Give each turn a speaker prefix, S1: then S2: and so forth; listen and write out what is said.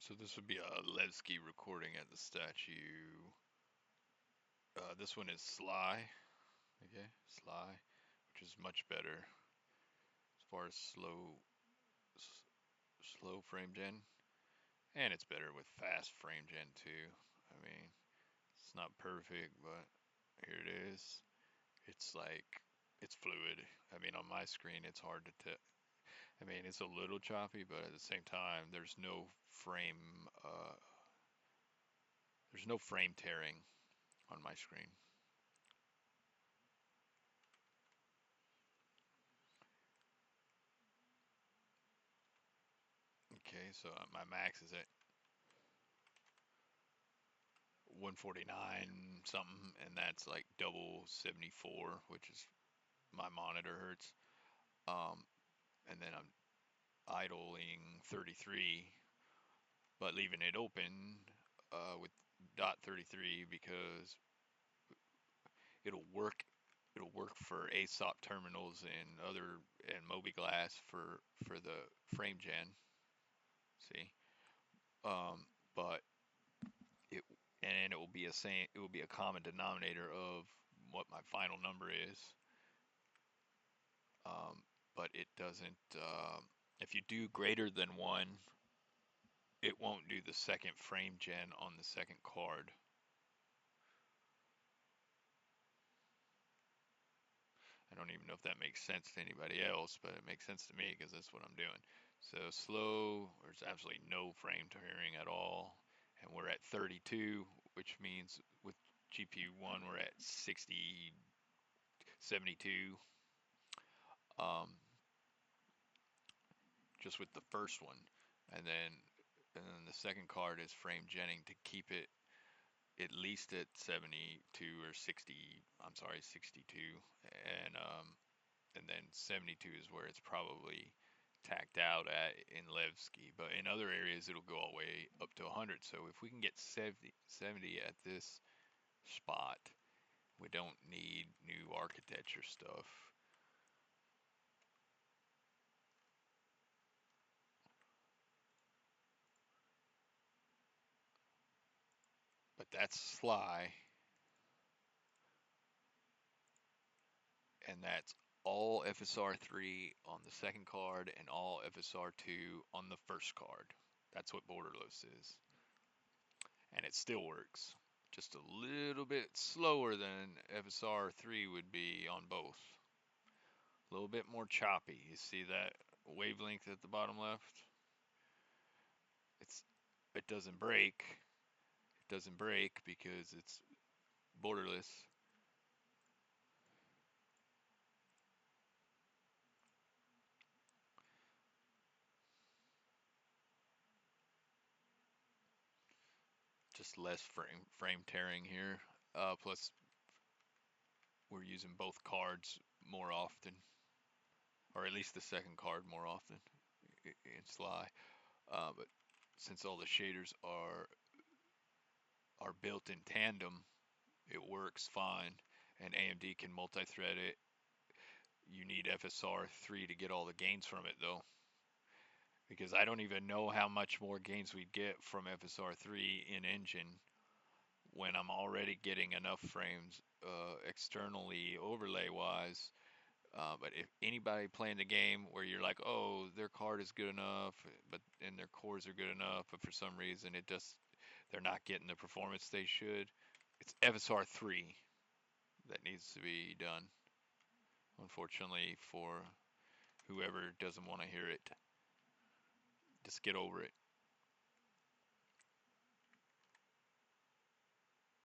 S1: So this would be a Levski recording at the statue. This one is SLI, okay, SLI, which is much better as far as slow frame gen, and it's better with fast frame gen too. I mean, it's not perfect, but here it is. It's like, it's fluid. I mean, on my screen, it's hard to tell. I mean, it's a little choppy, but at the same time, there's no frame tearing on my screen. Okay, so my max is at 149 something, and that's like double 74, which is my monitor hertz. And then I'm idling 33, but leaving it open with dot 33 because it'll work. It'll work for ASOP terminals and mobiGlass for the frame gen. See, but it and it will be a common denominator of what my final number is. But it doesn't. If you do greater than 1, it won't do the second frame gen on the second card. I don't even know if that makes sense to anybody else, but it makes sense to me because that's what I'm doing. So slow, there's absolutely no frame tearing at all. And we're at 32, which means with GPU 1, we're at 60, 72. Just with the first one. And then the second card is frame genning to keep it at least at 72 or 60. I'm sorry, 62, and then 72 is where it's probably tacked out at in Levski. But in other areas, it'll go all the way up to 100. So if we can get 70 at this spot, we don't need new architecture stuff. But that's SLI, and that's all FSR3 on the second card and all FSR2 on the first card. That's what borderless is. And it still works. Just a little bit slower than FSR3 would be on both. A little bit more choppy. You see that wavelength at the bottom left? It doesn't break. It doesn't break because it's borderless. Just less frame tearing here. Plus, we're using both cards more often, or at least the second card more often in SLI. But since all the shaders are built in tandem, it works fine, and AMD can multi-thread it. You need FSR3 to get all the gains from it though, because I don't even know how much more gains we'd get from FSR3 in engine when I'm already getting enough frames externally overlay wise. But if anybody playing the game where you're like, oh, their card is good enough, and their cores are good enough, but for some reason they're not getting the performance they should, it's FSR3 that needs to be done. Unfortunately, for whoever doesn't want to hear it, just get over it.